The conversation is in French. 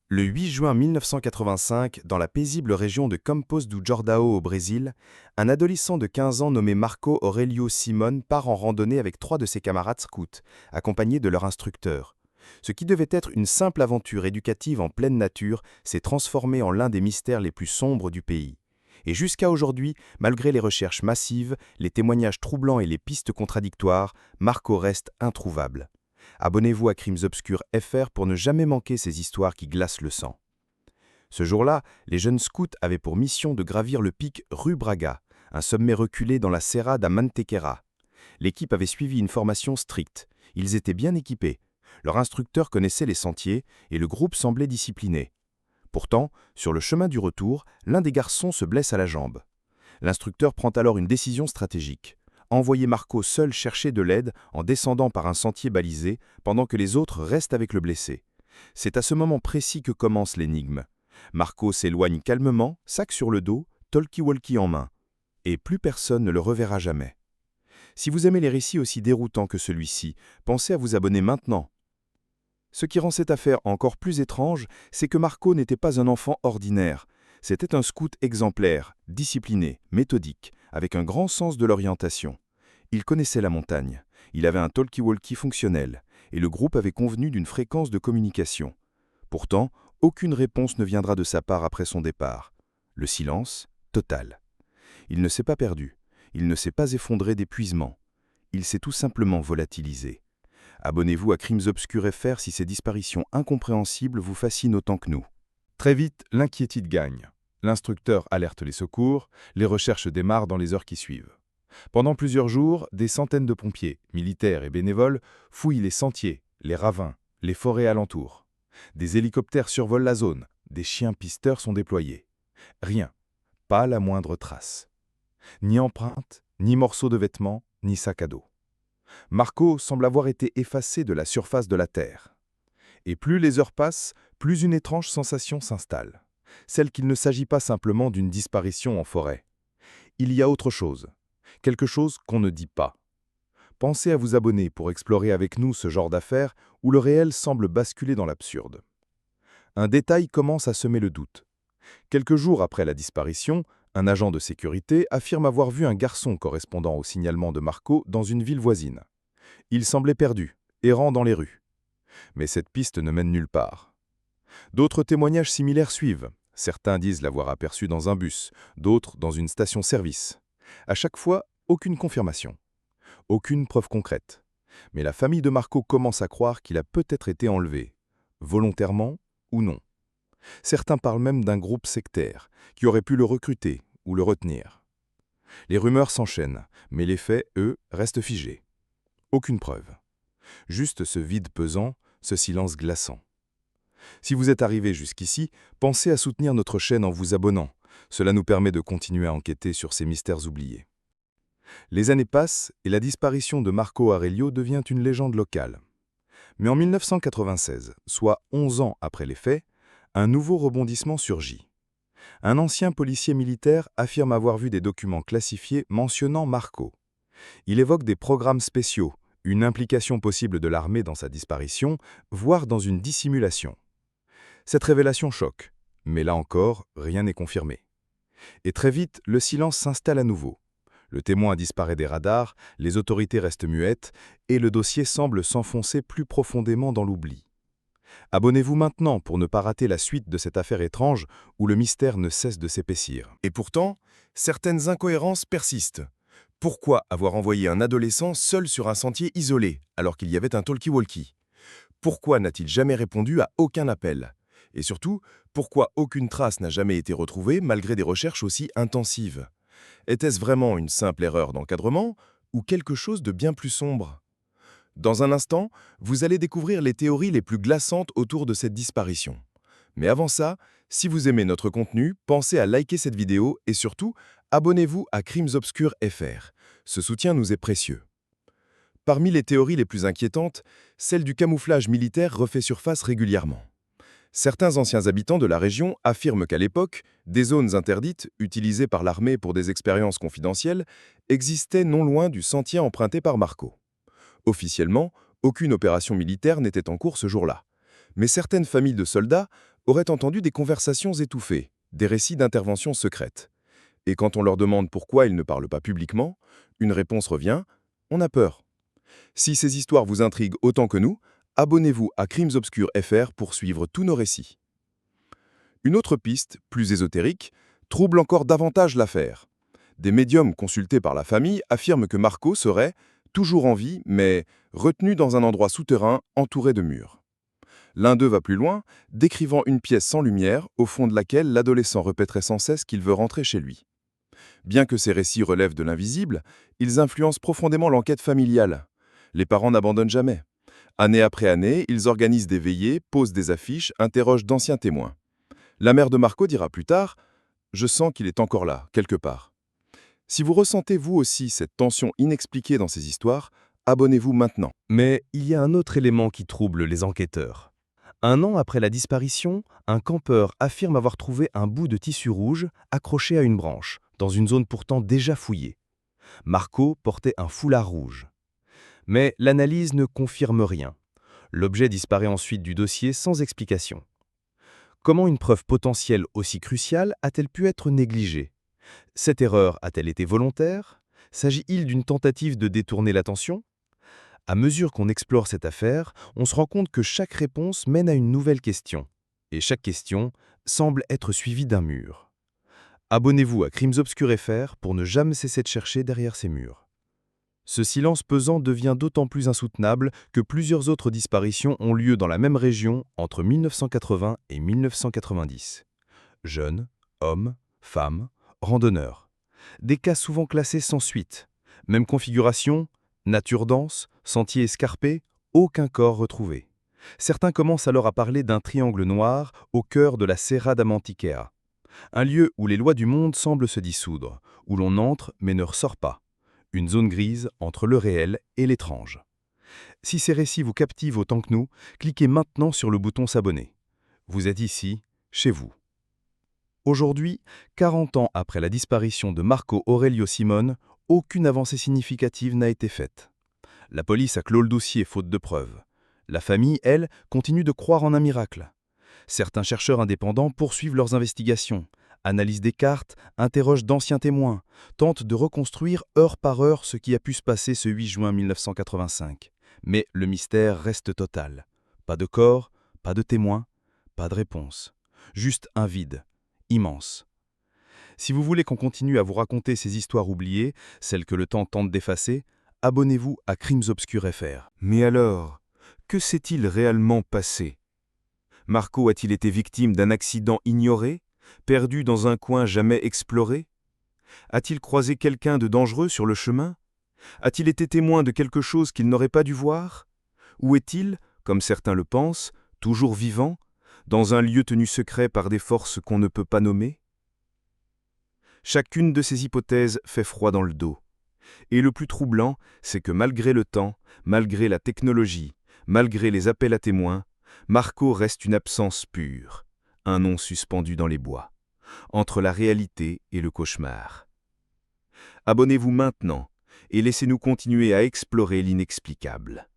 Le 8 juin 1985, dans la paisible région de Campos do Jordão au Brésil, un adolescent de 15 ans nommé Marco Aurélio Simon part en randonnée avec 3 de ses camarades scouts, accompagnés de leur instructeur. Ce qui devait être une simple aventure éducative en pleine nature s'est transformé en l'un des mystères les plus sombres du pays. Et jusqu'à aujourd'hui, malgré les recherches massives, les témoignages troublants et les pistes contradictoires, Marco reste introuvable. Abonnez-vous à Crimes Obscurs FR pour ne jamais manquer ces histoires qui glacent le sang. Ce jour-là, les jeunes scouts avaient pour mission de gravir le pic Rue Braga, un sommet reculé dans la Serra da Mantiqueira. L'équipe avait suivi une formation stricte. Ils étaient bien équipés. Leur instructeur connaissait les sentiers et le groupe semblait discipliné. Pourtant, sur le chemin du retour, l'un des garçons se blesse à la jambe. L'instructeur prend alors une décision stratégique. Envoyer Marco seul chercher de l'aide en descendant par un sentier balisé pendant que les autres restent avec le blessé. C'est à ce moment précis que commence l'énigme. Marco s'éloigne calmement, sac sur le dos, talkie-walkie en main. Et plus personne ne le reverra jamais. Si vous aimez les récits aussi déroutants que celui-ci, pensez à vous abonner maintenant. Ce qui rend cette affaire encore plus étrange, c'est que Marco n'était pas un enfant ordinaire. C'était un scout exemplaire, discipliné, méthodique, avec un grand sens de l'orientation. Il connaissait la montagne, il avait un talkie-walkie fonctionnel, et le groupe avait convenu d'une fréquence de communication. Pourtant, aucune réponse ne viendra de sa part après son départ. Le silence, total. Il ne s'est pas perdu, il ne s'est pas effondré d'épuisement. Il s'est tout simplement volatilisé. Abonnez-vous à Crimes Obscurs FR si ces disparitions incompréhensibles vous fascinent autant que nous. Très vite, l'inquiétude gagne. L'instructeur alerte les secours, les recherches démarrent dans les heures qui suivent. Pendant plusieurs jours, des centaines de pompiers, militaires et bénévoles fouillent les sentiers, les ravins, les forêts alentours. Des hélicoptères survolent la zone, des chiens pisteurs sont déployés. Rien, pas la moindre trace. Ni empreinte, ni morceau de vêtements, ni sac à dos. Marco semble avoir été effacé de la surface de la Terre. Et plus les heures passent, plus une étrange sensation s'installe. Celle qu'il ne s'agit pas simplement d'une disparition en forêt. Il y a autre chose. Quelque chose qu'on ne dit pas. Pensez à vous abonner pour explorer avec nous ce genre d'affaires où le réel semble basculer dans l'absurde. Un détail commence à semer le doute. Quelques jours après la disparition, un agent de sécurité affirme avoir vu un garçon correspondant au signalement de Marco dans une ville voisine. Il semblait perdu, errant dans les rues. Mais cette piste ne mène nulle part. D'autres témoignages similaires suivent. Certains disent l'avoir aperçu dans un bus, d'autres dans une station-service. À chaque fois, aucune confirmation. Aucune preuve concrète. Mais la famille de Marco commence à croire qu'il a peut-être été enlevé, volontairement ou non. Certains parlent même d'un groupe sectaire qui aurait pu le recruter ou le retenir. Les rumeurs s'enchaînent, mais les faits, eux, restent figés. Aucune preuve. Juste ce vide pesant, ce silence glaçant. Si vous êtes arrivé jusqu'ici, pensez à soutenir notre chaîne en vous abonnant. Cela nous permet de continuer à enquêter sur ces mystères oubliés. Les années passent et la disparition de Marco Aurélio devient une légende locale. Mais en 1996, soit 11 ans après les faits, un nouveau rebondissement surgit. Un ancien policier militaire affirme avoir vu des documents classifiés mentionnant Marco. Il évoque des programmes spéciaux, une implication possible de l'armée dans sa disparition, voire dans une dissimulation. Cette révélation choque, mais là encore, rien n'est confirmé. Et très vite, le silence s'installe à nouveau. Le témoin disparaît des radars, les autorités restent muettes, et le dossier semble s'enfoncer plus profondément dans l'oubli. Abonnez-vous maintenant pour ne pas rater la suite de cette affaire étrange où le mystère ne cesse de s'épaissir. Et pourtant, certaines incohérences persistent. Pourquoi avoir envoyé un adolescent seul sur un sentier isolé, alors qu'il y avait un talkie-walkie? Pourquoi n'a-t-il jamais répondu à aucun appel? Et surtout, pourquoi aucune trace n'a jamais été retrouvée malgré des recherches aussi intensives? Était-ce vraiment une simple erreur d'encadrement ou quelque chose de bien plus sombre? Dans un instant, vous allez découvrir les théories les plus glaçantes autour de cette disparition. Mais avant ça, si vous aimez notre contenu, pensez à liker cette vidéo et surtout, abonnez-vous à Crimes Obscurs FR. Ce soutien nous est précieux. Parmi les théories les plus inquiétantes, celle du camouflage militaire refait surface régulièrement. Certains anciens habitants de la région affirment qu'à l'époque, des zones interdites, utilisées par l'armée pour des expériences confidentielles, existaient non loin du sentier emprunté par Marco. Officiellement, aucune opération militaire n'était en cours ce jour-là. Mais certaines familles de soldats auraient entendu des conversations étouffées, des récits d'interventions secrètes. Et quand on leur demande pourquoi ils ne parlent pas publiquement, une réponse revient « on a peur ». Si ces histoires vous intriguent autant que nous, abonnez-vous à Crimes Obscurs FR pour suivre tous nos récits. Une autre piste, plus ésotérique, trouble encore davantage l'affaire. Des médiums consultés par la famille affirment que Marco serait, toujours en vie, mais retenu dans un endroit souterrain entouré de murs. L'un d'eux va plus loin, décrivant une pièce sans lumière, au fond de laquelle l'adolescent répéterait sans cesse qu'il veut rentrer chez lui. Bien que ces récits relèvent de l'invisible, ils influencent profondément l'enquête familiale. Les parents n'abandonnent jamais. Année après année, ils organisent des veillées, posent des affiches, interrogent d'anciens témoins. La mère de Marco dira plus tard « Je sens qu'il est encore là, quelque part ». Si vous ressentez vous aussi cette tension inexpliquée dans ces histoires, abonnez-vous maintenant. Mais il y a un autre élément qui trouble les enquêteurs. 1 an après la disparition, un campeur affirme avoir trouvé un bout de tissu rouge accroché à une branche, dans une zone pourtant déjà fouillée. Marco portait un foulard rouge. Mais l'analyse ne confirme rien. L'objet disparaît ensuite du dossier sans explication. Comment une preuve potentielle aussi cruciale a-t-elle pu être négligée? Cette erreur a-t-elle été volontaire? S'agit-il d'une tentative de détourner l'attention? À mesure qu'on explore cette affaire, on se rend compte que chaque réponse mène à une nouvelle question. Et chaque question semble être suivie d'un mur. Abonnez-vous à Crimes Obscurs FR pour ne jamais cesser de chercher derrière ces murs. Ce silence pesant devient d'autant plus insoutenable que plusieurs autres disparitions ont lieu dans la même région entre 1980 et 1990. Jeunes, hommes, femmes, randonneurs. Des cas souvent classés sans suite. Même configuration, nature dense, sentiers escarpés, aucun corps retrouvé. Certains commencent alors à parler d'un triangle noir au cœur de la Serra da Mantiqueira. Un lieu où les lois du monde semblent se dissoudre, où l'on entre mais ne ressort pas. Une zone grise entre le réel et l'étrange. Si ces récits vous captivent autant que nous, cliquez maintenant sur le bouton s'abonner. Vous êtes ici, chez vous. Aujourd'hui, 40 ans après la disparition de Marco Aurelio Simone, aucune avancée significative n'a été faite. La police a clos le dossier faute de preuves. La famille, elle, continue de croire en un miracle. Certains chercheurs indépendants poursuivent leurs investigations, analysent des cartes, interrogent d'anciens témoins, tentent de reconstruire heure par heure ce qui a pu se passer ce 8 juin 1985. Mais le mystère reste total. Pas de corps, pas de témoins, pas de réponse. Juste un vide, immense. Si vous voulez qu'on continue à vous raconter ces histoires oubliées, celles que le temps tente d'effacer, abonnez-vous à Crimes Obscurs FR. Mais alors, que s'est-il réellement passé? Marco a-t-il été victime d'un accident ignoré, perdu dans un coin jamais exploré? A-t-il croisé quelqu'un de dangereux sur le chemin? A-t-il été témoin de quelque chose qu'il n'aurait pas dû voir? Ou est-il, comme certains le pensent, toujours vivant, dans un lieu tenu secret par des forces qu'on ne peut pas nommer? Chacune de ces hypothèses fait froid dans le dos. Et le plus troublant, c'est que malgré le temps, malgré la technologie, malgré les appels à témoins, Marco reste une absence pure, un nom suspendu dans les bois, entre la réalité et le cauchemar. Abonnez-vous maintenant et laissez-nous continuer à explorer l'inexplicable.